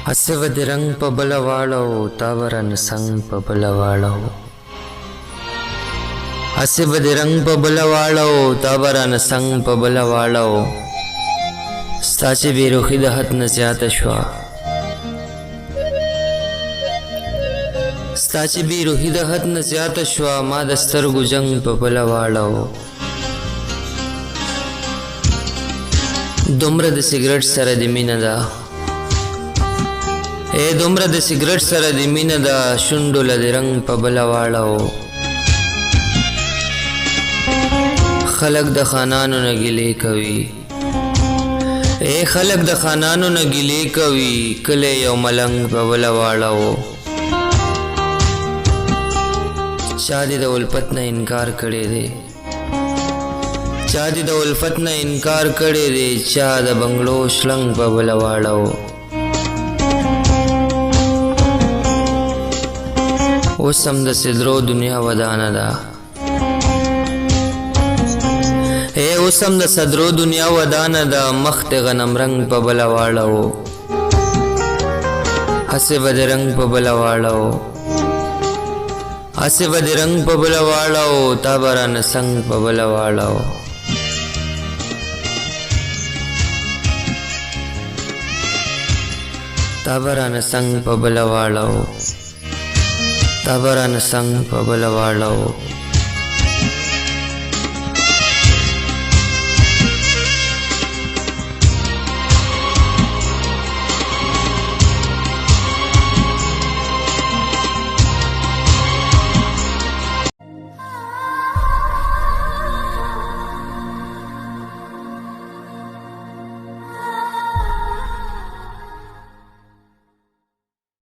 ಹಸಿವ ದಿರಂಗ್ ಪಬಲವಾಳವು ತಾವರನ ಸಂಗ್ ಪಬಲವಾಳವು ಹಸಿವ ದಿರಂಗ್ ಪಬಲವಾಳವು ತಾವರನ ಸಂಗ್ ಪಬಲವಾಳವು ستا بی روخی د حد نه زیاته شوه ستا چې بی روحي د حد نه زیاته شوه ما د سترګو جنګ په بله واړو دومره د سګرټ سره د مینه ده دومره د سګرټ سره د مینه ده شونډو له د رنګ په بله واړو خلک د خانانو نه ګیلې کوي خلک د خانانو نه ګیلې کوي کله یو ملنګ په بله واړو چا دې د الفت نه انکار کړی دی چا دې د الفت نه انکار کړی دی چا د بنګلو شلنګ په بله واړو اوس هم د سدرو دنیا ودانه ده اوس هم د صدرو دنیا ودانه ده مخ د غنم رنګ په بله واړو هسې به د رنګ په بله واړو هسې به د رنګ په بله واړو تا به رانه سنګ په بله واړو تا به رانه سنګ په بله واړو تا به رانه سنګ په بله واړو